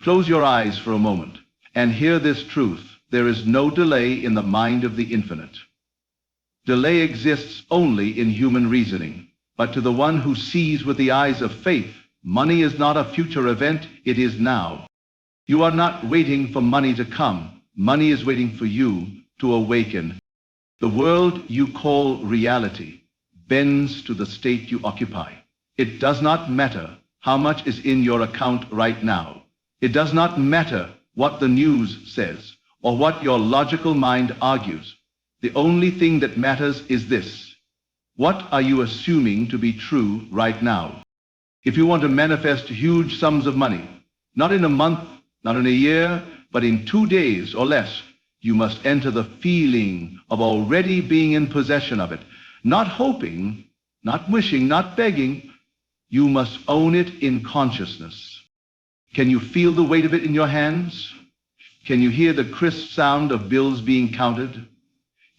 Close your eyes for a moment and hear this truth. There is no delay in the mind of the infinite. Delay exists only in human reasoning, but to the one who sees with the eyes of faith, money is not a future event, it is now. You are not waiting for money to come. Money is waiting for you to awaken. The world you call reality bends to the state you occupy. It does not matter how much is in your account right now. It does not matter what the news says or what your logical mind argues. The only thing that matters is this. What are you assuming to be true right now? If you want to manifest huge sums of money, not in a month, not in a year, but in 2 days or less, you must enter the feeling of already being in possession of it. Not hoping, not wishing, not begging. You must own it in consciousness. Can you feel the weight of it in your hands? Can you hear the crisp sound of bills being counted?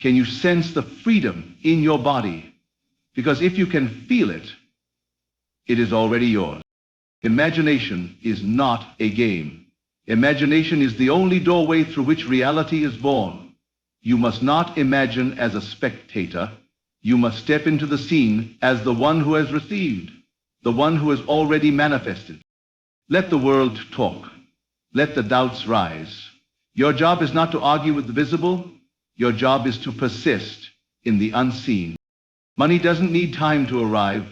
Can you sense the freedom in your body? Because if you can feel it, it is already yours. Imagination is not a game. Imagination is the only doorway through which reality is born. You must not imagine as a spectator. You must step into the scene as the one who has received, the one who has already manifested. Let the world talk. Let the doubts rise. Your job is not to argue with the visible. Your job is to persist in the unseen. Money doesn't need time to arrive.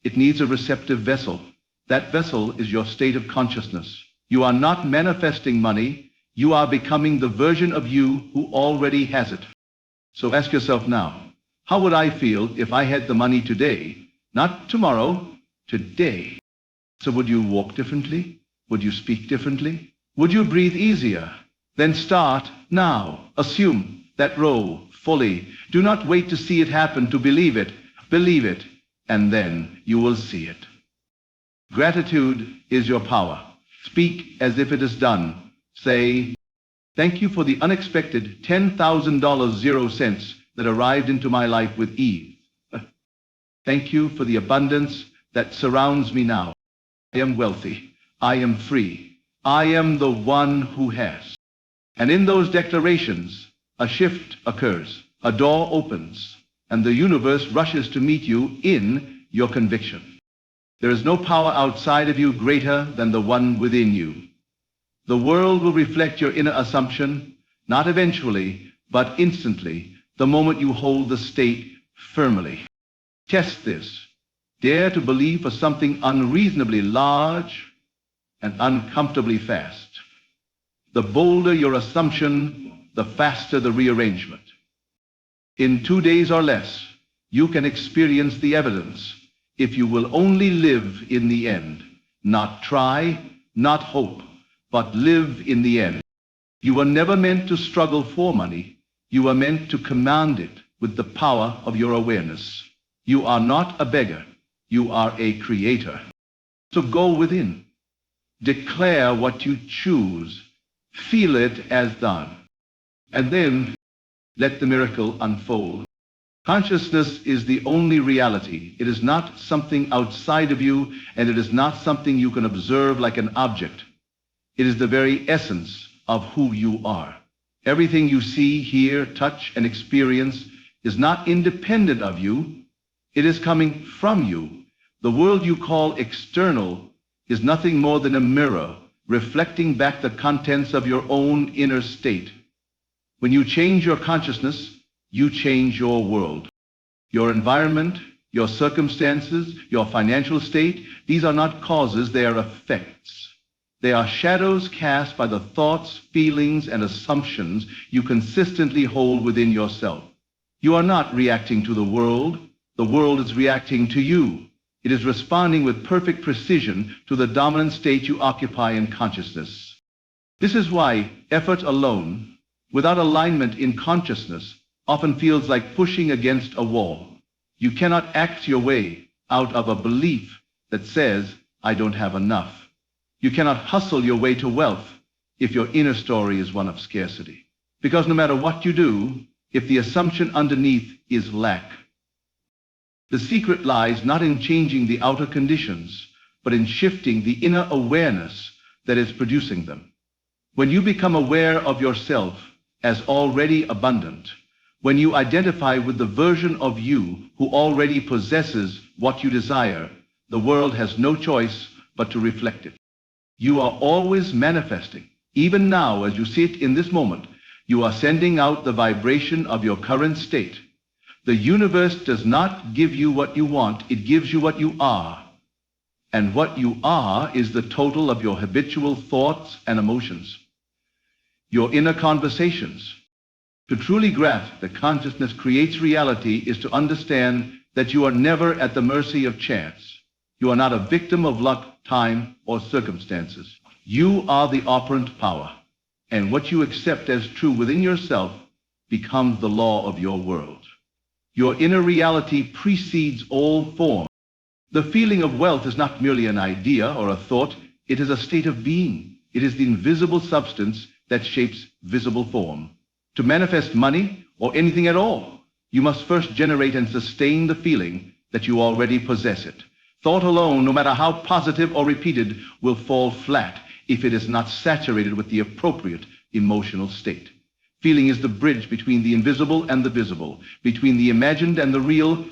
It needs a receptive vessel. That vessel is your state of consciousness. You are not manifesting money. You are becoming the version of you who already has it. So ask yourself now, how would I feel if I had the money today? Not tomorrow, today. So would you walk differently? Would you speak differently? Would you breathe easier? Then start now. Assume that role fully. Do not wait to see it happen to believe it. Believe it, and then you will see it. Gratitude is your power. Speak as if it is done. Say, thank you for the unexpected $10,000 0 cents that arrived into my life with ease. Thank you for the abundance that surrounds me now. I am wealthy. I am free. I am the one who has. And in those declarations, a shift occurs. A door opens, and the universe rushes to meet you in your conviction. There is no power outside of you greater than the one within you. The world will reflect your inner assumption, not eventually, but instantly, the moment you hold the state firmly. Test this. Dare to believe for something unreasonably large and uncomfortably fast. The bolder your assumption, the faster the rearrangement. In 2 days or less, you can experience the evidence if you will only live in the end. Not try, not hope, but live in the end. You were never meant to struggle for money. You are meant to command it with the power of your awareness. You are not a beggar. You are a creator. So go within. Declare what you choose. Feel it as done. And then let the miracle unfold. Consciousness is the only reality. It is not something outside of you, and it is not something you can observe like an object. It is the very essence of who you are. Everything you see, hear, touch, and experience is not independent of you. It is coming from you. The world you call external is nothing more than a mirror reflecting back the contents of your own inner state. When you change your consciousness, you change your world. Your environment, your circumstances, your financial state, these are not causes, they are effects. They are shadows cast by the thoughts, feelings, and assumptions you consistently hold within yourself. You are not reacting to the world is reacting to you. It is responding with perfect precision to the dominant state you occupy in consciousness. This is why effort alone, without alignment in consciousness, often feels like pushing against a wall. You cannot act your way out of a belief that says, I don't have enough. You cannot hustle your way to wealth if your inner story is one of scarcity. Because no matter what you do, if the assumption underneath is lack, the secret lies not in changing the outer conditions, but in shifting the inner awareness that is producing them. When you become aware of yourself as already abundant, when you identify with the version of you who already possesses what you desire, the world has no choice but to reflect it. You are always manifesting. Even now, as you sit in this moment, you are sending out the vibration of your current state. The universe does not give you what you want, it gives you what you are. And what you are is the total of your habitual thoughts and emotions, your inner conversations. To truly grasp that consciousness creates reality is to understand that you are never at the mercy of chance. You are not a victim of luck, time, or circumstances. You are the operant power, and what you accept as true within yourself becomes the law of your world. Your inner reality precedes all form. The feeling of wealth is not merely an idea or a thought, it is a state of being. It is the invisible substance that shapes visible form. To manifest money, or anything at all, you must first generate and sustain the feeling that you already possess it. Thought alone, no matter how positive or repeated, will fall flat if it is not saturated with the appropriate emotional state. Feeling is the bridge between the invisible and the visible, between the imagined and the real.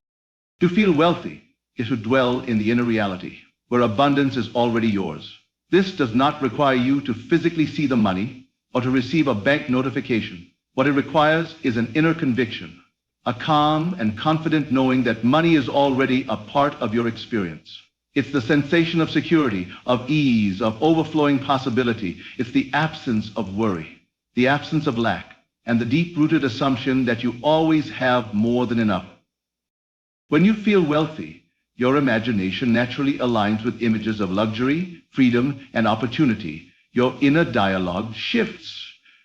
To feel wealthy is to dwell in the inner reality, where abundance is already yours. This does not require you to physically see the money or to receive a bank notification. What it requires is an inner conviction, a calm and confident knowing that money is already a part of your experience. It's the sensation of security, of ease, of overflowing possibility. It's the absence of worry, the absence of lack, and the deep-rooted assumption that you always have more than enough. When you feel wealthy, your imagination naturally aligns with images of luxury, freedom, and opportunity. Your inner dialogue shifts.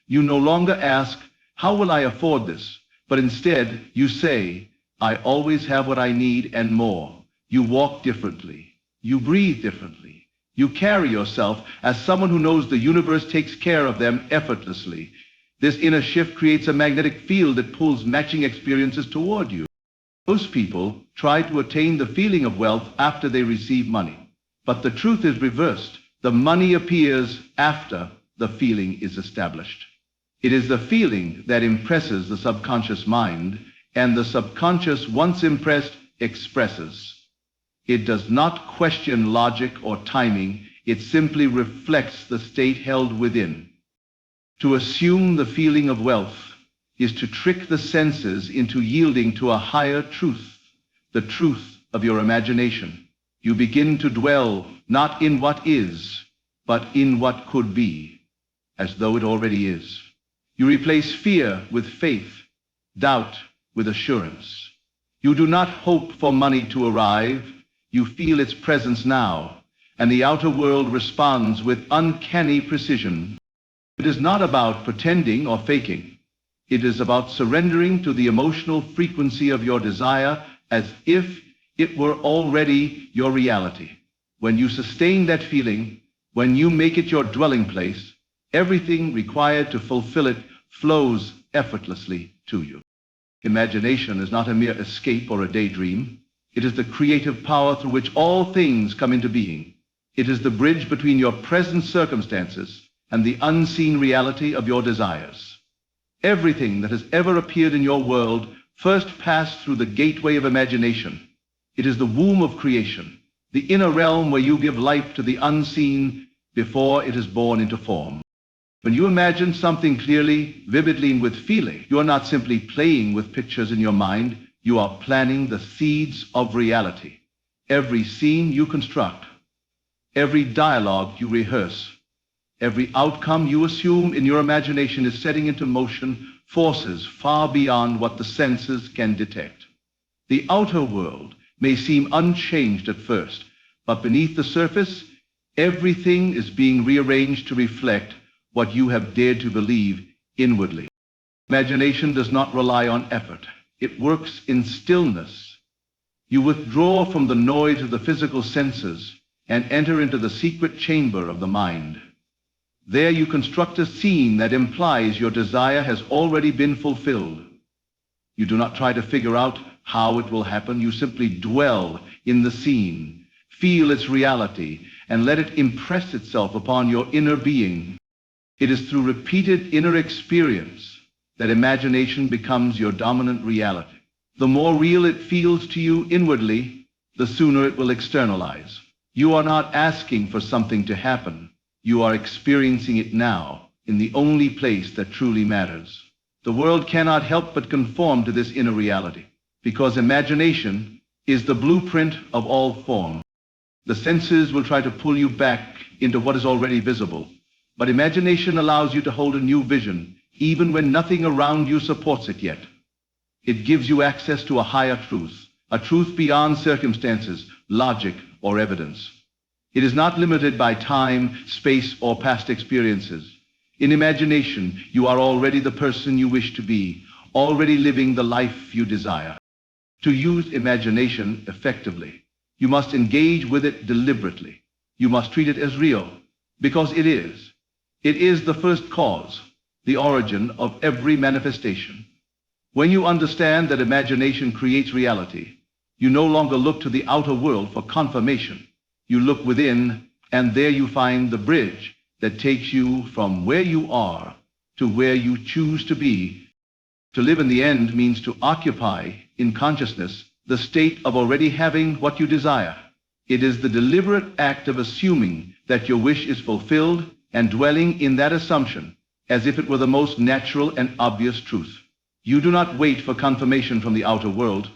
You no longer ask, "How will I afford this?" But instead, you say, "I always have what I need and more." You walk differently. You breathe differently. You carry yourself as someone who knows the universe takes care of them effortlessly. This inner shift creates a magnetic field that pulls matching experiences toward you. Most people try to attain the feeling of wealth after they receive money. But the truth is reversed. The money appears after the feeling is established. It is the feeling that impresses the subconscious mind, and the subconscious, once impressed, expresses. It does not question logic or timing, it simply reflects the state held within. To assume the feeling of wealth is to trick the senses into yielding to a higher truth, the truth of your imagination. You begin to dwell not in what is, but in what could be, as though it already is. You replace fear with faith, doubt with assurance. You do not hope for money to arrive. You feel its presence now, and the outer world responds with uncanny precision. It is not about pretending or faking. It is about surrendering to the emotional frequency of your desire as if it were already your reality. When you sustain that feeling, when you make it your dwelling place, everything required to fulfill it flows effortlessly to you. Imagination is not a mere escape or a daydream. It is the creative power through which all things come into being. It is the bridge between your present circumstances and the unseen reality of your desires. Everything that has ever appeared in your world first passed through the gateway of imagination. It is the womb of creation, the inner realm where you give life to the unseen before it is born into form. When you imagine something clearly, vividly, and with feeling, you are not simply playing with pictures in your mind, you are planting the seeds of reality. Every scene you construct, every dialogue you rehearse, every outcome you assume in your imagination is setting into motion forces far beyond what the senses can detect. The outer world may seem unchanged at first, but beneath the surface, everything is being rearranged to reflect what you have dared to believe inwardly. Imagination does not rely on effort. It works in stillness. You withdraw from the noise of the physical senses and enter into the secret chamber of the mind. There you construct a scene that implies your desire has already been fulfilled. You do not try to figure out how it will happen. You simply dwell in the scene, Feel its reality and let it impress itself upon your inner being. It is through repeated inner experience that imagination becomes your dominant reality. The more real it feels to you inwardly, the sooner it will externalize. You are not asking for something to happen. You are experiencing it now, in the only place that truly matters. The world cannot help but conform to this inner reality, because imagination is the blueprint of all form. The senses will try to pull you back into what is already visible, but imagination allows you to hold a new vision, even when nothing around you supports it yet. It gives you access to a higher truth, a truth beyond circumstances, logic, or evidence. It is not limited by time, space, or past experiences. In imagination, you are already the person you wish to be, already living the life you desire. To use imagination effectively, you must engage with it deliberately. You must treat it as real, because it is. It is the first cause, the origin of every manifestation. When you understand that imagination creates reality, you no longer look to the outer world for confirmation. You look within, and there you find the bridge that takes you from where you are to where you choose to be. To live in the end means to occupy, in consciousness, the state of already having what you desire. It is the deliberate act of assuming that your wish is fulfilled and dwelling in that assumption as if it were the most natural and obvious truth. You do not wait for confirmation from the outer world.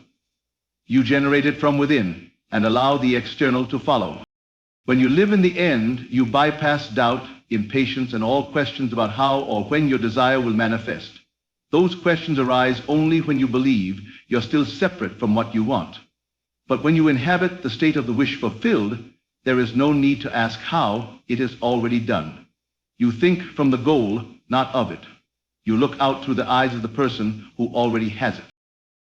You generate it from within and allow the external to follow. When you live in the end, you bypass doubt, impatience, and all questions about how or when your desire will manifest. Those questions arise only when you believe you're still separate from what you want. But when you inhabit the state of the wish fulfilled, there is no need to ask how. It is already done. You think from the goal, not of it. You look out through the eyes of the person who already has it.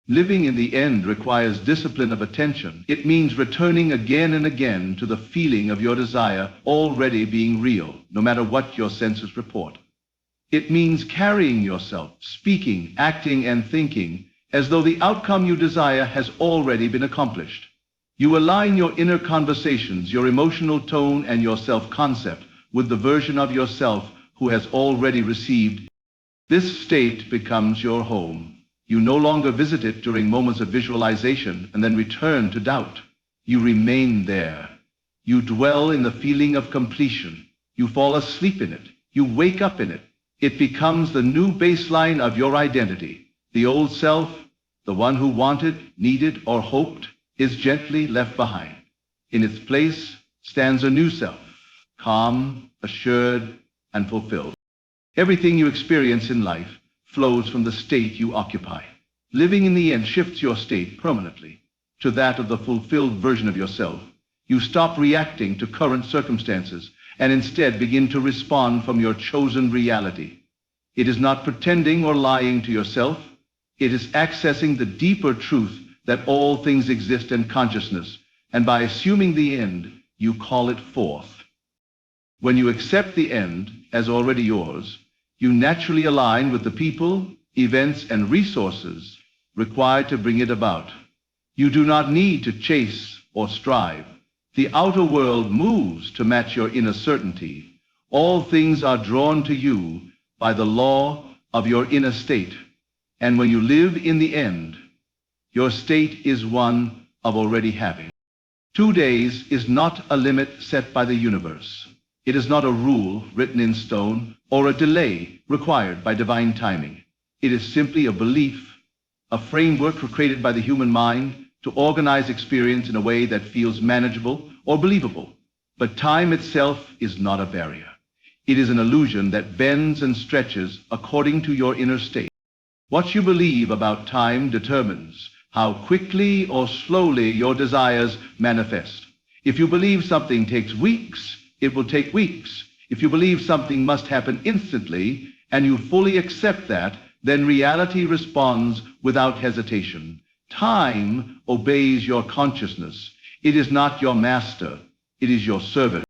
Living in the end requires discipline of attention. It means returning again and again to the feeling of your desire already being real, no matter what your senses report. It means carrying yourself, speaking, acting, and thinking as though the outcome you desire has already been accomplished. You align your inner conversations, your emotional tone, and your self-concept with the version of yourself who has already received. This state becomes your home. You no longer visit it during moments of visualization and then return to doubt. You remain there. You dwell in the feeling of completion. You fall asleep in it. You wake up in it. It becomes the new baseline of your identity. The old self, the one who wanted, needed, or hoped, is gently left behind. In its place stands a new self, calm, assured, and fulfilled. Everything you experience in life flows from the state you occupy. Living in the end shifts your state permanently to that of the fulfilled version of yourself. You stop reacting to current circumstances and instead begin to respond from your chosen reality. It is not pretending or lying to yourself. It is accessing the deeper truth that all things exist in consciousness, and by assuming the end, you call it forth. When you accept the end as already yours, you naturally align with the people, events, and resources required to bring it about. You do not need to chase or strive. The outer world moves to match your inner certainty. All things are drawn to you by the law of your inner state. And when you live in the end, your state is one of already having. 2 days is not a limit set by the universe. It is not a rule written in stone or a delay required by divine timing. It is simply a belief, a framework created by the human mind to organize experience in a way that feels manageable or believable. But time itself is not a barrier. It is an illusion that bends and stretches according to your inner state. What you believe about time determines how quickly or slowly your desires manifest. If you believe something takes weeks, it will take weeks. If you believe something must happen instantly, and you fully accept that, then reality responds without hesitation. Time obeys your consciousness. It is not your master. It is your servant.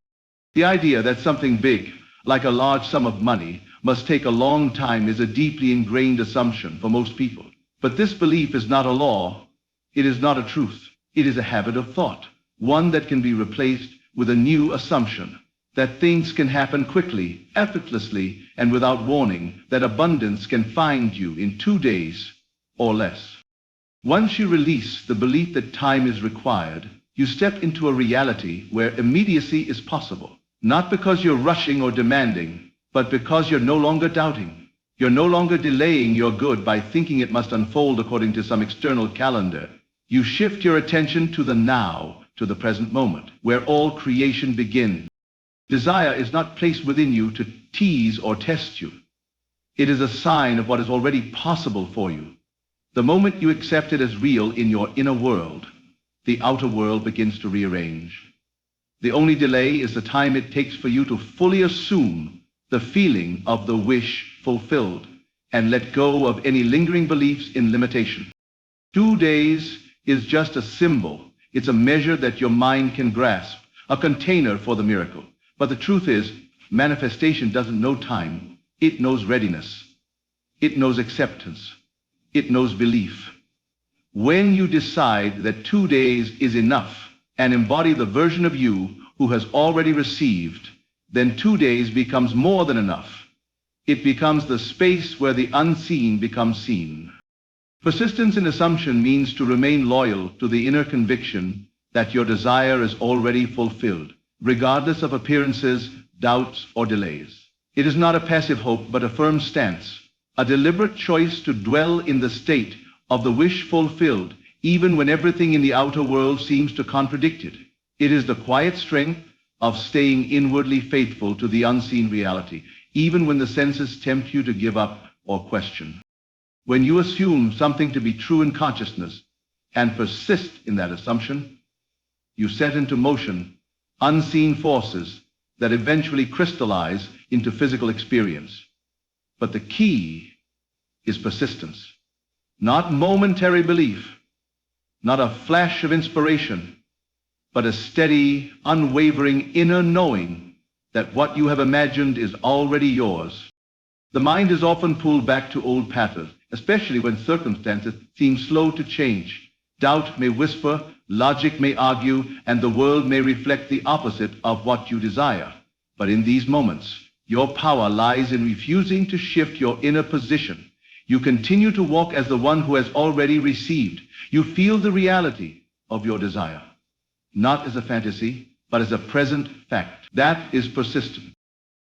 The idea that something big, like a large sum of money, must take a long time is a deeply ingrained assumption for most people. But this belief is not a law. It is not a truth. It is a habit of thought. one that can be replaced with a new assumption, that things can happen quickly, effortlessly, and without warning, that abundance can find you in 2 days or less. Once you release the belief that time is required, you step into a reality where immediacy is possible, not because you're rushing or demanding, but because you're no longer doubting. You're no longer delaying your good by thinking it must unfold according to some external calendar. You shift your attention to the now, to the present moment, where all creation begins. Desire is not placed within you to tease or test you. It is a sign of what is already possible for you. The moment you accept it as real in your inner world, the outer world begins to rearrange. The only delay is the time it takes for you to fully assume the feeling of the wish fulfilled and let go of any lingering beliefs in limitation. 2 days is just a symbol. It's a measure that your mind can grasp, a container for the miracle. But the truth is, manifestation doesn't know time. It knows readiness. It knows acceptance. It knows belief. When you decide that 2 days is enough and embody the version of you who has already received, then 2 days becomes more than enough. It becomes the space where the unseen becomes seen. Persistence in assumption means to remain loyal to the inner conviction that your desire is already fulfilled, regardless of appearances, doubts, or delays. It is not a passive hope, but a firm stance, a deliberate choice to dwell in the state of the wish fulfilled, even when everything in the outer world seems to contradict it. It is the quiet strength of staying inwardly faithful to the unseen reality, even when the senses tempt you to give up or question. When you assume something to be true in consciousness and persist in that assumption, you set into motion unseen forces that eventually crystallize into physical experience. But the key is persistence. Not momentary belief, not a flash of inspiration, but a steady, unwavering inner knowing that what you have imagined is already yours. The mind is often pulled back to old patterns, especially when circumstances seem slow to change. Doubt may whisper, logic may argue, and the world may reflect the opposite of what you desire. But in these moments, your power lies in refusing to shift your inner position. You continue to walk as the one who has already received. You feel the reality of your desire, not as a fantasy, but as a present fact. That is persistence.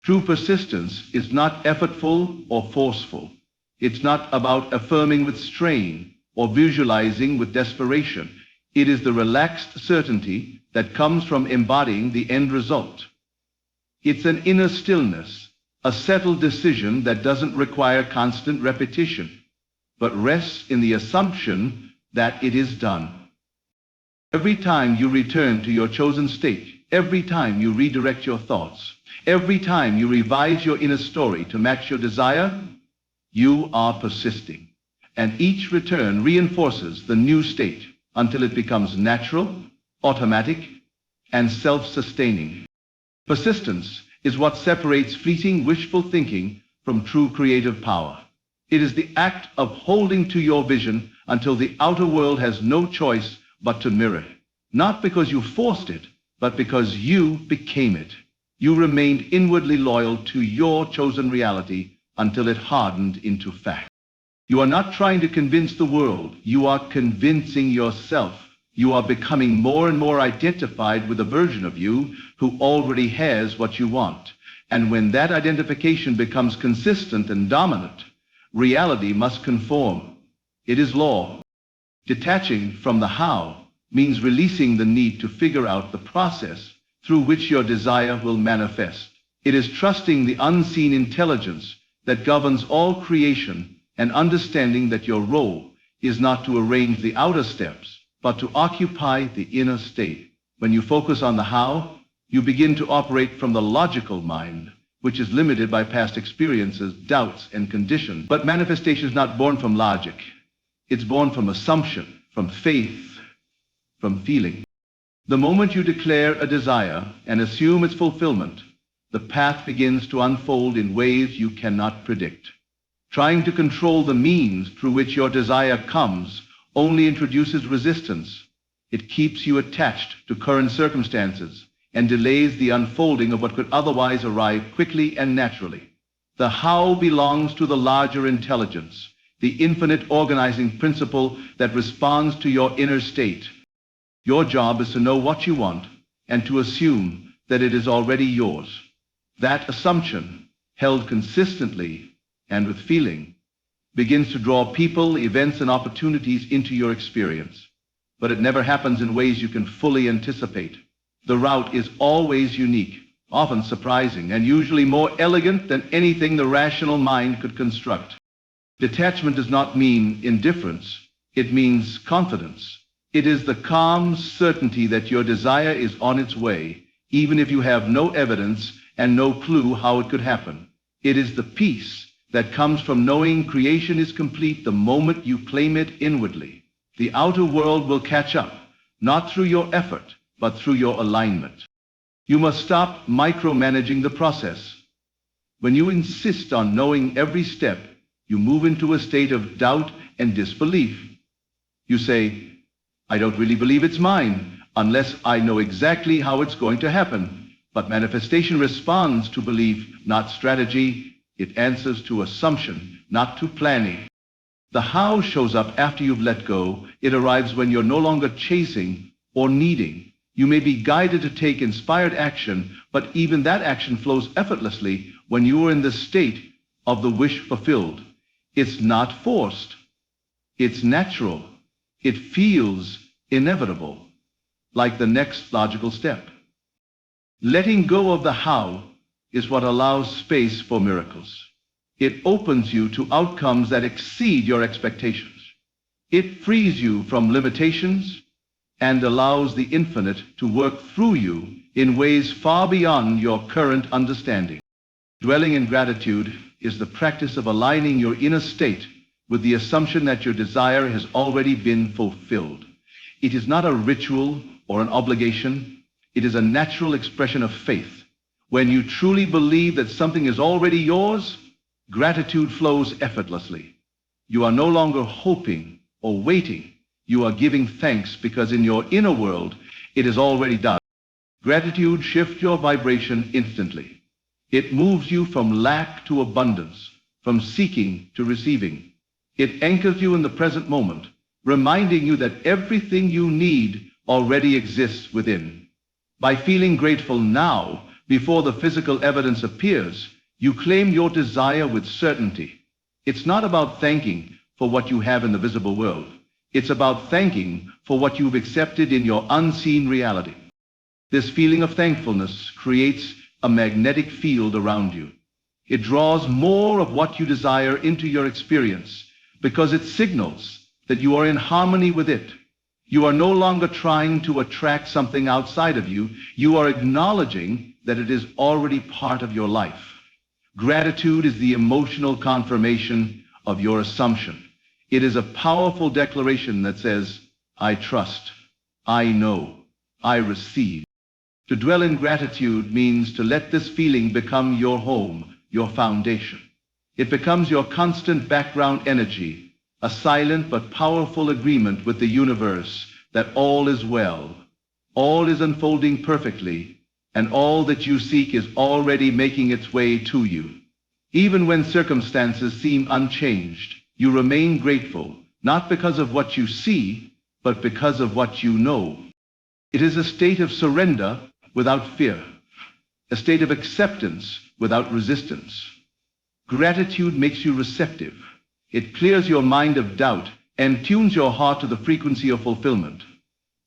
True persistence is not effortful or forceful. It's not about affirming with strain or visualizing with desperation. It is the relaxed certainty that comes from embodying the end result. It's an inner stillness, a settled decision that doesn't require constant repetition, but rests in the assumption that it is done. Every time you return to your chosen state, every time you redirect your thoughts, every time you revise your inner story to match your desire, you are persisting. And each return reinforces the new state until it becomes natural, automatic, and self-sustaining. Persistence is what separates fleeting wishful thinking from true creative power. It is the act of holding to your vision until the outer world has no choice but to mirror it. Not because you forced it, but because you became it. You remained inwardly loyal to your chosen reality until it hardened into fact. You are not trying to convince the world. You are convincing yourself. You are becoming more and more identified with a version of you who already has what you want. And when that identification becomes consistent and dominant, reality must conform. It is law. Detaching from the how means releasing the need to figure out the process through which your desire will manifest. It is trusting the unseen intelligence that governs all creation and understanding that your role is not to arrange the outer steps, but to occupy the inner state. When you focus on the how, you begin to operate from the logical mind, which is limited by past experiences, doubts, and conditions. But manifestation is not born from logic. It's born from assumption, from faith, from feeling. The moment you declare a desire and assume its fulfillment, the path begins to unfold in ways you cannot predict. Trying to control the means through which your desire comes only introduces resistance. It keeps you attached to current circumstances and delays the unfolding of what could otherwise arrive quickly and naturally. The how belongs to the larger intelligence, the infinite organizing principle that responds to your inner state. Your job is to know what you want and to assume that it is already yours. That assumption, held consistently and with feeling, begins to draw people, events, and opportunities into your experience. But it never happens in ways you can fully anticipate. The route is always unique, often surprising, and usually more elegant than anything the rational mind could construct. Detachment does not mean indifference. It means confidence. It is the calm certainty that your desire is on its way, even if you have no evidence and no clue how it could happen. It is the peace that comes from knowing creation is complete the moment you claim it inwardly. The outer world will catch up, not through your effort, but through your alignment. You must stop micromanaging the process. When you insist on knowing every step, you move into a state of doubt and disbelief. You say, I don't really believe it's mine, unless I know exactly how it's going to happen. But manifestation responds to belief, not strategy. It answers to assumption, not to planning. The how shows up after you've let go. It arrives when you're no longer chasing or needing. You may be guided to take inspired action, but even that action flows effortlessly when you are in the state of the wish fulfilled. It's not forced. It's natural. It feels inevitable, like the next logical step. Letting go of the how is what allows space for miracles. It opens you to outcomes that exceed your expectations. It frees you from limitations and allows the infinite to work through you in ways far beyond your current understanding. Dwelling in gratitude is the practice of aligning your inner state with the assumption that your desire has already been fulfilled. It is not a ritual or an obligation. It is a natural expression of faith. When you truly believe that something is already yours, gratitude flows effortlessly. You are no longer hoping or waiting. You are giving thanks because in your inner world, it is already done. Gratitude shifts your vibration instantly. It moves you from lack to abundance, from seeking to receiving. It anchors you in the present moment, reminding you that everything you need already exists within. By feeling grateful now, before the physical evidence appears, you claim your desire with certainty. It's not about thanking for what you have in the visible world. It's about thanking for what you've accepted in your unseen reality. This feeling of thankfulness creates a magnetic field around you. It draws more of what you desire into your experience because it signals that you are in harmony with it. You are no longer trying to attract something outside of you. You are acknowledging that it is already part of your life. Gratitude is the emotional confirmation of your assumption. It is a powerful declaration that says, I trust, I know, I receive. To dwell in gratitude means to let this feeling become your home, your foundation. It becomes your constant background energy, a silent but powerful agreement with the universe that all is well, all is unfolding perfectly, and all that you seek is already making its way to you. Even when circumstances seem unchanged, you remain grateful, not because of what you see, but because of what you know. It is a state of surrender without fear, a state of acceptance without resistance. Gratitude makes you receptive. It clears your mind of doubt and tunes your heart to the frequency of fulfillment.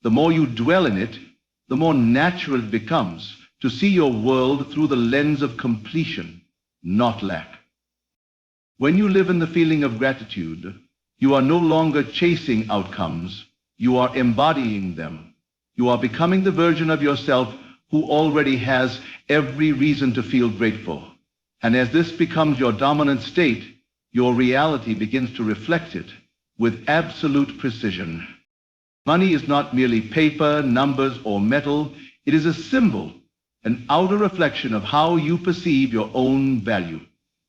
The more you dwell in it, the more natural it becomes to see your world through the lens of completion, not lack. When you live in the feeling of gratitude, you are no longer chasing outcomes, you are embodying them. You are becoming the version of yourself who already has every reason to feel grateful. And as this becomes your dominant state, your reality begins to reflect it with absolute precision. Money is not merely paper, numbers, or metal. It is a symbol, an outer reflection of how you perceive your own value.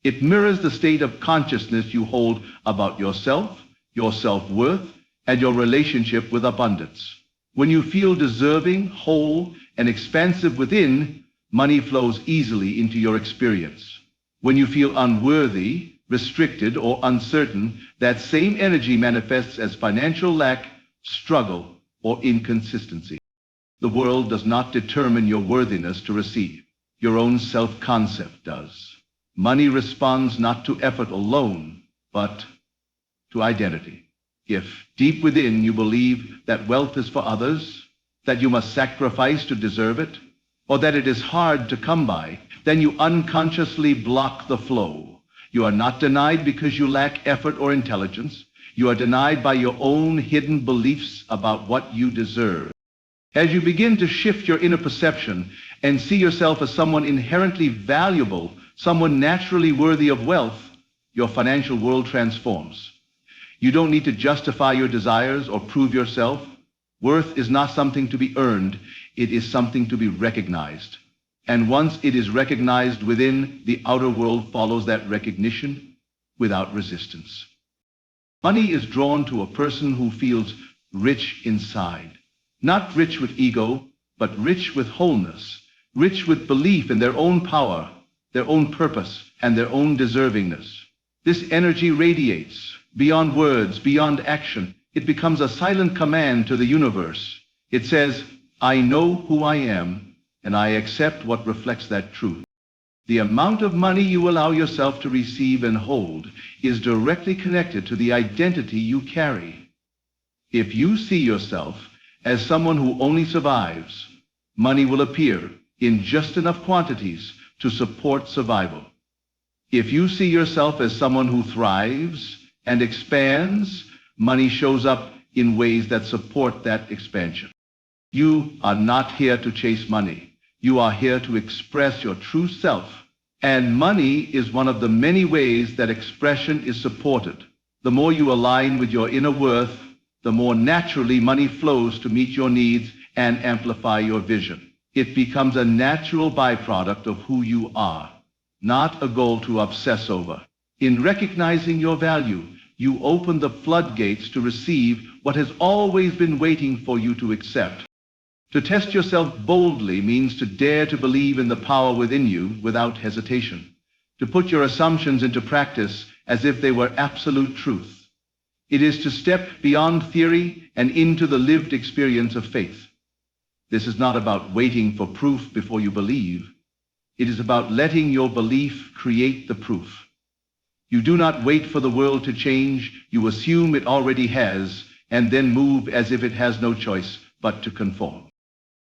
It mirrors the state of consciousness you hold about yourself, your self-worth, and your relationship with abundance. When you feel deserving, whole, and expansive within, money flows easily into your experience. When you feel unworthy, restricted, or uncertain, that same energy manifests as financial lack, struggle, or inconsistency. The world does not determine your worthiness to receive. Your own self-concept does. Money responds not to effort alone, but to identity. If deep within you believe that wealth is for others, that you must sacrifice to deserve it, or that it is hard to come by, then you unconsciously block the flow. You are not denied because you lack effort or intelligence. You are denied by your own hidden beliefs about what you deserve. As you begin to shift your inner perception and see yourself as someone inherently valuable, someone naturally worthy of wealth, your financial world transforms. You don't need to justify your desires or prove yourself. Worth is not something to be earned. It is something to be recognized. And once it is recognized within, the outer world follows that recognition without resistance. Money is drawn to a person who feels rich inside. Not rich with ego, but rich with wholeness, rich with belief in their own power, their own purpose, and their own deservingness. This energy radiates beyond words, beyond action. It becomes a silent command to the universe. It says, I know who I am, and I accept what reflects that truth. The amount of money you allow yourself to receive and hold is directly connected to the identity you carry. If you see yourself as someone who only survives, money will appear in just enough quantities to support survival. If you see yourself as someone who thrives and expands, money shows up in ways that support that expansion. You are not here to chase money. You are here to express your true self. And money is one of the many ways that expression is supported. The more you align with your inner worth, the more naturally money flows to meet your needs and amplify your vision. It becomes a natural byproduct of who you are, not a goal to obsess over. In recognizing your value, you open the floodgates to receive what has always been waiting for you to accept. To test yourself boldly means to dare to believe in the power within you without hesitation, to put your assumptions into practice as if they were absolute truth. It is to step beyond theory and into the lived experience of faith. This is not about waiting for proof before you believe. It is about letting your belief create the proof. You do not wait for the world to change. You assume it already has, and then move as if it has no choice but to conform.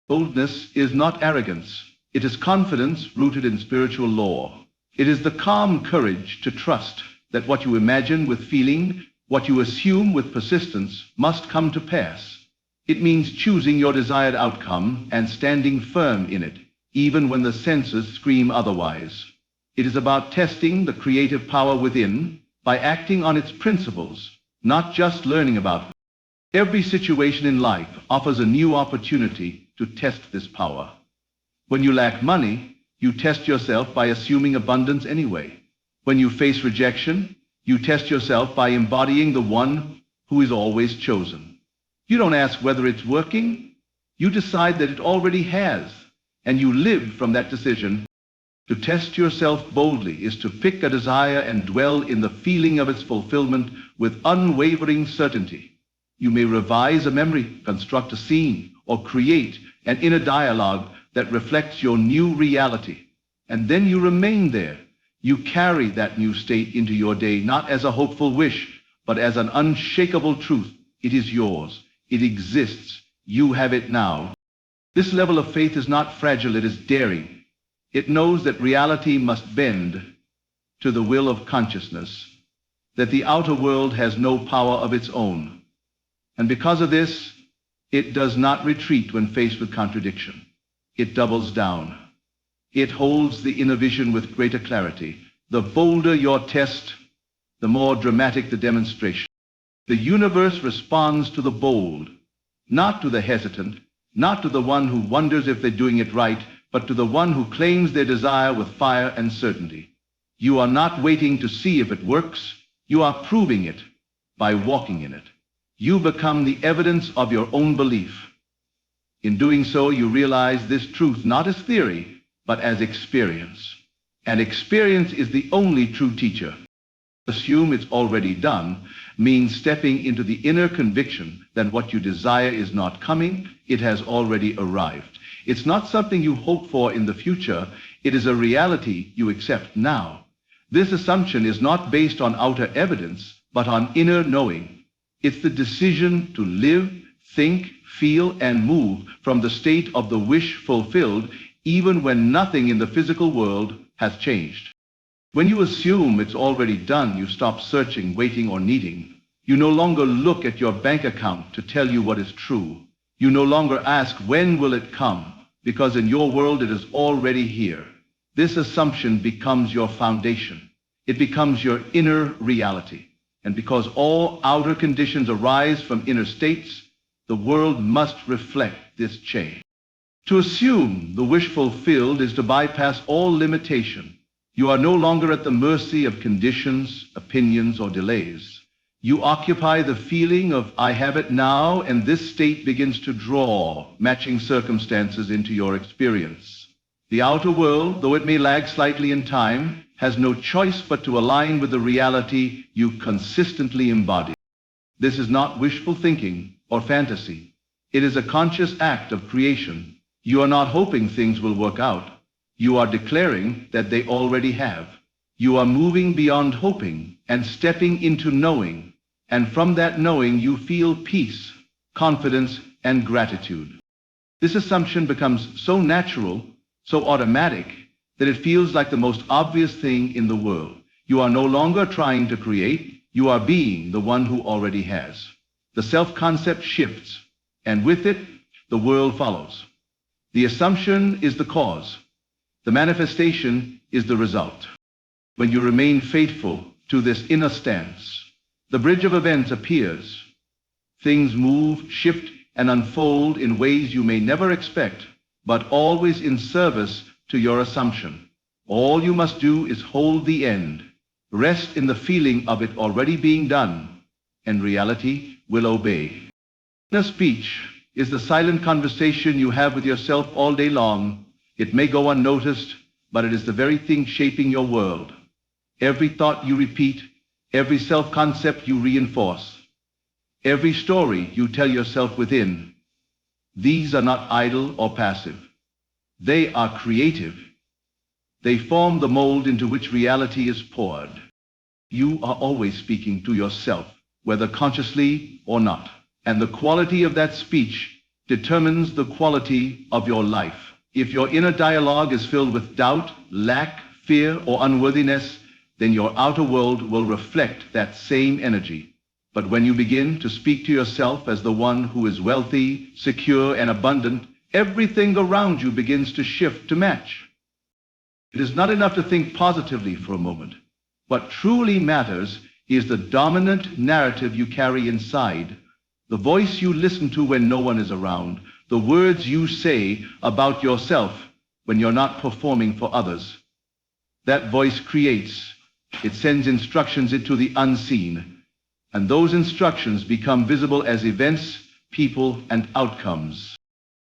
Boldness is not arrogance. It is confidence rooted in spiritual law. It is the calm courage to trust that what you imagine with feeling, what you assume with persistence, must come to pass. It means choosing your desired outcome and standing firm in it, even when the senses scream otherwise. It is about testing the creative power within by acting on its principles, not just learning about them. Every situation in life offers a new opportunity to test this power. When you lack money, you test yourself by assuming abundance anyway. When you face rejection, you test yourself by embodying the one who is always chosen. You don't ask whether it's working. You decide that it already has, and you live from that decision. To test yourself boldly is to pick a desire and dwell in the feeling of its fulfillment with unwavering certainty. You may revise a memory, construct a scene, or create an inner dialogue that reflects your new reality. And then you remain there. You carry that new state into your day, not as a hopeful wish, but as an unshakable truth. It is yours. It exists. You have it now. This level of faith is not fragile, it is daring. It knows that reality must bend to the will of consciousness, that the outer world has no power of its own. And because of this, it does not retreat when faced with contradiction. It doubles down. It holds the inner vision with greater clarity. The bolder your test, the more dramatic the demonstration. The universe responds to the bold, not to the hesitant, not to the one who wonders if they're doing it right, but to the one who claims their desire with fire and certainty. You are not waiting to see if it works. You are proving it by walking in it. You become the evidence of your own belief. In doing so, you realize this truth not as theory, but as experience. And experience is the only true teacher. Assume it's already done means stepping into the inner conviction that what you desire is not coming, it has already arrived. It's not something you hope for in the future, it is a reality you accept now. This assumption is not based on outer evidence, but on inner knowing. It's the decision to live, think, feel, and move from the state of the wish fulfilled, even when nothing in the physical world has changed. When you assume it's already done, you stop searching, waiting, or needing. You no longer look at your bank account to tell you what is true. You no longer ask, when will it come? Because in your world it is already here. This assumption becomes your foundation. It becomes your inner reality. And because all outer conditions arise from inner states, the world must reflect this change. To assume the wish fulfilled is to bypass all limitation. You are no longer at the mercy of conditions, opinions, or delays. You occupy the feeling of, I have it now, and this state begins to draw matching circumstances into your experience. The outer world, though it may lag slightly in time, has no choice but to align with the reality you consistently embody. This is not wishful thinking or fantasy. It is a conscious act of creation. You are not hoping things will work out. You are declaring that they already have. You are moving beyond hoping and stepping into knowing. And from that knowing, you feel peace, confidence, and gratitude. This assumption becomes so natural, so automatic, that it feels like the most obvious thing in the world. You are no longer trying to create. You are being the one who already has. The self-concept shifts, and with it, the world follows. The assumption is the cause. The manifestation is the result. When you remain faithful to this inner stance, the bridge of events appears. Things move, shift, and unfold in ways you may never expect, but always in service to your assumption. All you must do is hold the end. Rest in the feeling of it already being done, and reality will obey. Inner speech is the silent conversation you have with yourself all day long. It may go unnoticed, but it is the very thing shaping your world. Every thought you repeat, every self-concept you reinforce, every story you tell yourself within, these are not idle or passive. They are creative. They form the mold into which reality is poured. You are always speaking to yourself, whether consciously or not. And the quality of that speech determines the quality of your life. If your inner dialogue is filled with doubt, lack, fear, or unworthiness, then your outer world will reflect that same energy. But when you begin to speak to yourself as the one who is wealthy, secure, and abundant, everything around you begins to shift to match. It is not enough to think positively for a moment. What truly matters is the dominant narrative you carry inside, the voice you listen to when no one is around, the words you say about yourself when you're not performing for others. That voice creates. It sends instructions into the unseen, and those instructions become visible as events, people, and outcomes.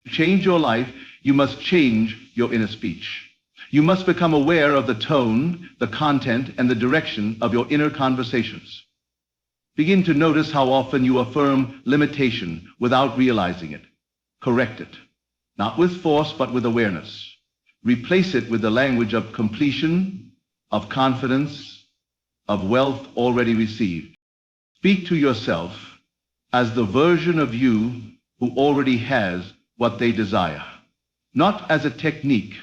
To change your life, you must change your inner speech. You must become aware of the tone, the content, and the direction of your inner conversations. Begin to notice how often you affirm limitation without realizing it. Correct it, not with force, but with awareness. Replace it with the language of completion, of confidence, of wealth already received. Speak to yourself as the version of you who already has what they desire, not as a technique,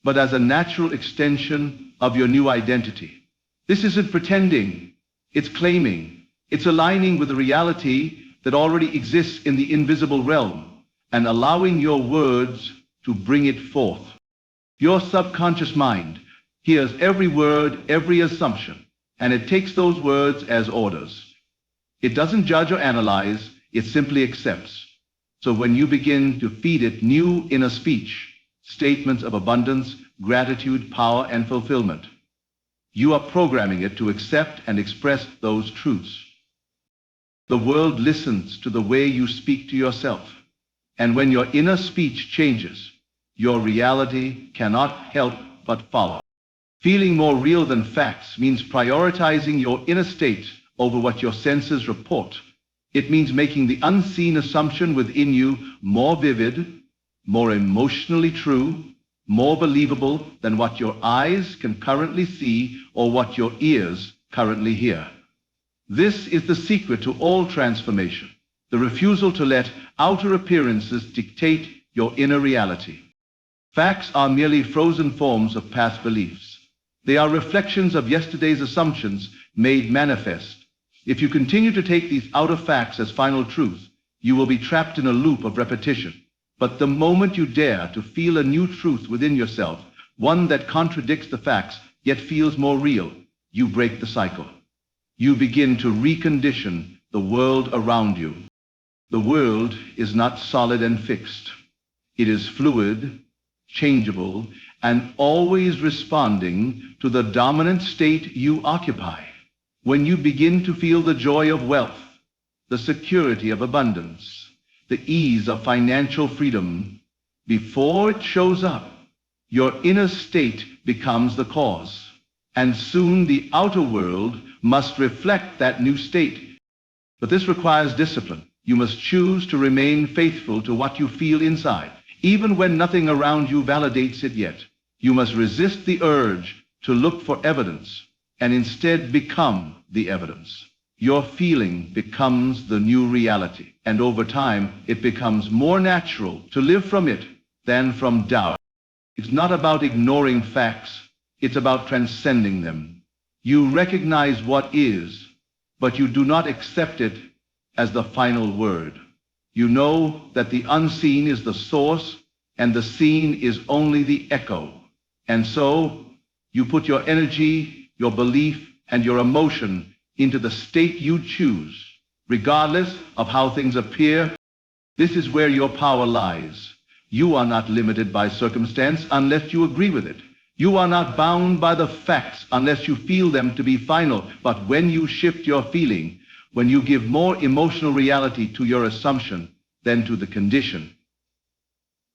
but as a natural extension of your new identity. This isn't pretending, it's claiming, it's aligning with the reality that already exists in the invisible realm, and allowing your words to bring it forth. Your subconscious mind hears every word, every assumption, and it takes those words as orders. It doesn't judge or analyze, it simply accepts. So when you begin to feed it new inner speech, statements of abundance, gratitude, power, and fulfillment, you are programming it to accept and express those truths. The world listens to the way you speak to yourself. And when your inner speech changes, your reality cannot help but follow. Feeling more real than facts means prioritizing your inner state over what your senses report. It means making the unseen assumption within you more vivid, more emotionally true, more believable than what your eyes can currently see or what your ears currently hear. This is the secret to all transformation, the refusal to let outer appearances dictate your inner reality. Facts are merely frozen forms of past beliefs. They are reflections of yesterday's assumptions made manifest. If you continue to take these outer facts as final truth, you will be trapped in a loop of repetition. But the moment you dare to feel a new truth within yourself, one that contradicts the facts yet feels more real, you break the cycle. You begin to recondition the world around you. The world is not solid and fixed. It is fluid, changeable, and always responding to the dominant state you occupy. When you begin to feel the joy of wealth, the security of abundance, the ease of financial freedom, before it shows up, your inner state becomes the cause. And soon the outer world must reflect that new state. But this requires discipline. You must choose to remain faithful to what you feel inside, even when nothing around you validates it yet. You must resist the urge to look for evidence and instead become the evidence. Your feeling becomes the new reality, and over time it becomes more natural to live from it than from doubt. It's not about ignoring facts, it's about transcending them. You recognize what is, but you do not accept it as the final word. You know that the unseen is the source and the seen is only the echo. And so you put your energy, your belief, and your emotion into the state you choose, regardless of how things appear. This is where your power lies. You are not limited by circumstance unless you agree with it. You are not bound by the facts unless you feel them to be final. But when you shift your feeling, when you give more emotional reality to your assumption than to the condition,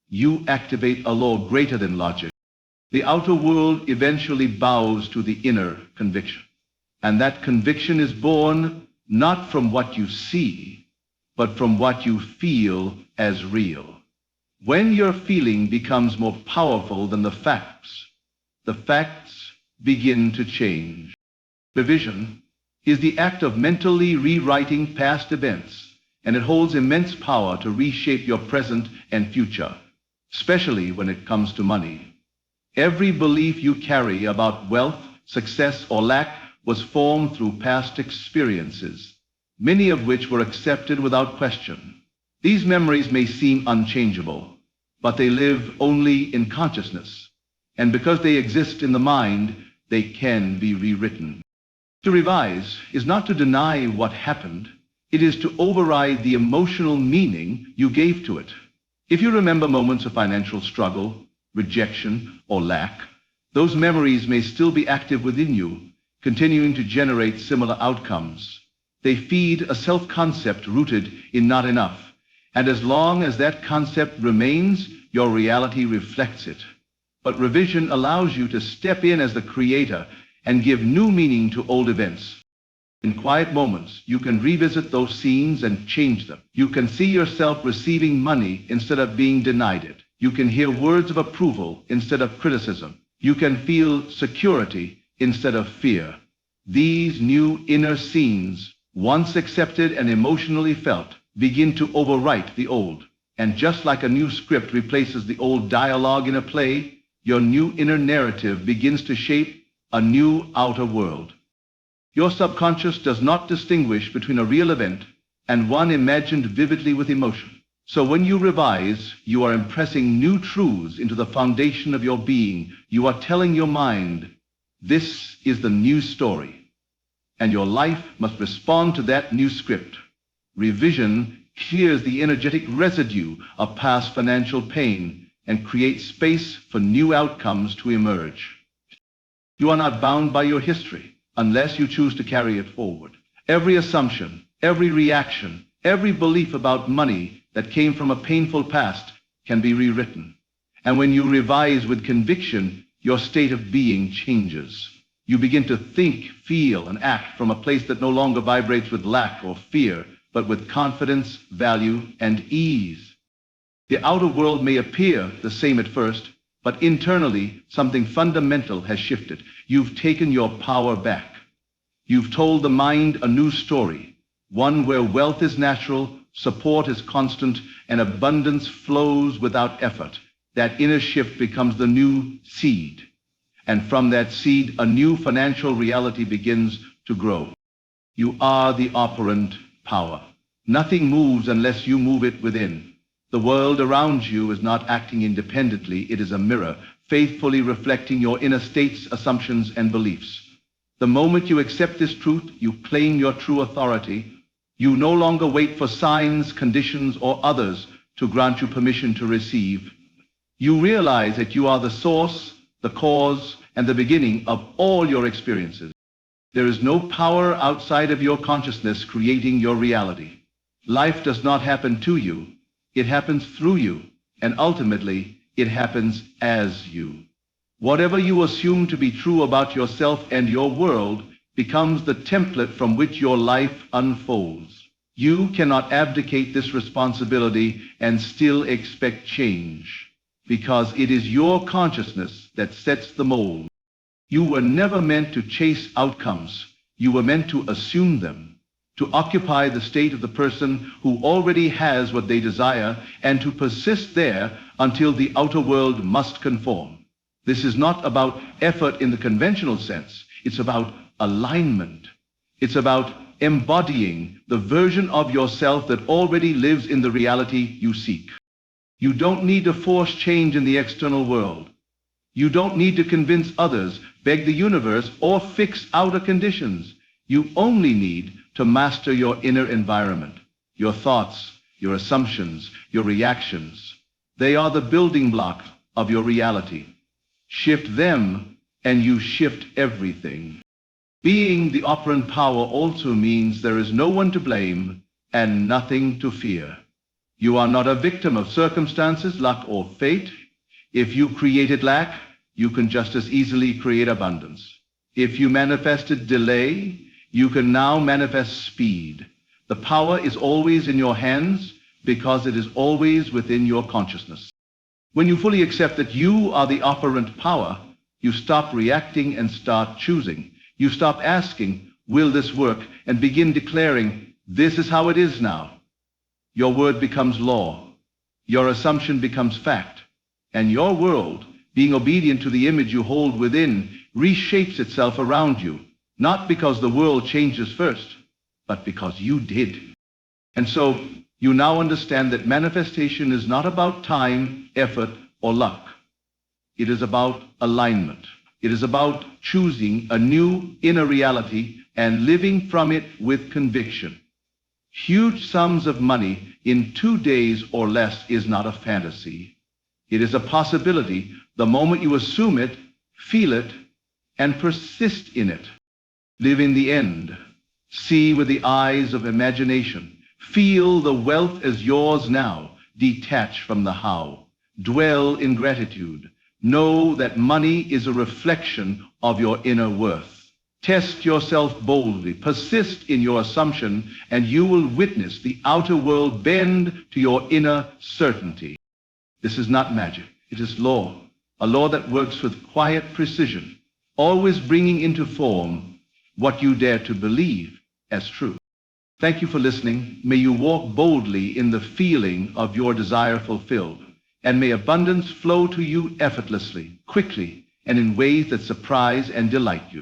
you activate a law greater than logic. The outer world eventually bows to the inner conviction. And that conviction is born not from what you see, but from what you feel as real. When your feeling becomes more powerful than the facts begin to change. Revision is the act of mentally rewriting past events, and it holds immense power to reshape your present and future, especially when it comes to money. Every belief you carry about wealth, success, or lack was formed through past experiences, many of which were accepted without question. These memories may seem unchangeable, but they live only in consciousness, and because they exist in the mind, they can be rewritten. To revise is not to deny what happened, it is to override the emotional meaning you gave to it. If you remember moments of financial struggle, rejection, or lack, those memories may still be active within you, continuing to generate similar outcomes. They feed a self-concept rooted in not enough, and as long as that concept remains, your reality reflects it. But revision allows you to step in as the creator and give new meaning to old events. In quiet moments, you can revisit those scenes and change them. You can see yourself receiving money instead of being denied it. You can hear words of approval instead of criticism. You can feel security instead of fear. These new inner scenes, once accepted and emotionally felt, begin to overwrite the old. And just like a new script replaces the old dialogue in a play, your new inner narrative begins to shape a new outer world. Your subconscious does not distinguish between a real event and one imagined vividly with emotion. So when you revise, you are impressing new truths into the foundation of your being. You are telling your mind, this is the new story, and your life must respond to that new script. Revision clears the energetic residue of past financial pain and creates space for new outcomes to emerge. You are not bound by your history unless you choose to carry it forward. Every assumption, every reaction, Every belief about money that came from a painful past can be rewritten. And when you revise with conviction, your state of being changes. You begin to think, feel, and act from a place that no longer vibrates with lack or fear, but with confidence, value, and ease. The outer world may appear the same at first, but internally, something fundamental has shifted. You've taken your power back. You've told the mind a new story, one where wealth is natural, support is constant, and abundance flows without effort. That inner shift becomes the new seed. And from that seed, a new financial reality begins to grow. You are the operant power. Nothing moves unless you move it within. The world around you is not acting independently. It is a mirror, faithfully reflecting your inner states, assumptions, and beliefs. The moment you accept this truth, you claim your true authority. You no longer wait for signs, conditions, or others to grant you permission to receive. You realize that you are the source, the cause, and the beginning of all your experiences. There is no power outside of your consciousness creating your reality. Life does not happen to you. It happens through you, and ultimately, it happens as you. Whatever you assume to be true about yourself and your world becomes the template from which your life unfolds. You cannot abdicate this responsibility and still expect change, because it is your consciousness that sets the mold. You were never meant to chase outcomes. You were meant to assume them, to occupy the state of the person who already has what they desire, and to persist there until the outer world must conform. This is not about effort in the conventional sense. It's about alignment. It's about embodying the version of yourself that already lives in the reality you seek. You don't need to force change in the external world. You don't need to convince others, beg the universe, or fix outer conditions. You only need to master your inner environment, your thoughts, your assumptions, your reactions. They are the building blocks of your reality. Shift them, and you shift everything. Being the operant power also means there is no one to blame and nothing to fear. You are not a victim of circumstances, luck, or fate. If you created lack, you can just as easily create abundance. If you manifested delay, you can now manifest speed. The power is always in your hands because it is always within your consciousness. When you fully accept that you are the operant power, you stop reacting and start choosing. You stop asking, will this work, and begin declaring, this is how it is now. Your word becomes law. Your assumption becomes fact. And your world, being obedient to the image you hold within, reshapes itself around you, not because the world changes first, but because you did. And so, you now understand that manifestation is not about time, effort, or luck. It is about alignment. It is about choosing a new inner reality and living from it with conviction. Huge sums of money in 2 days or less is not a fantasy. It is a possibility the moment you assume it, feel it, and persist in it. Live in the end. See with the eyes of imagination. Feel the wealth as yours now. Detach from the how. Dwell in gratitude. Know that money is a reflection of your inner worth. Test yourself boldly. Persist in your assumption, and you will witness the outer world bend to your inner certainty. This is not magic. It is law. A law that works with quiet precision, always bringing into form what you dare to believe as true. Thank you for listening. May you walk boldly in the feeling of your desire fulfilled, and may abundance flow to you effortlessly, quickly, and in ways that surprise and delight you.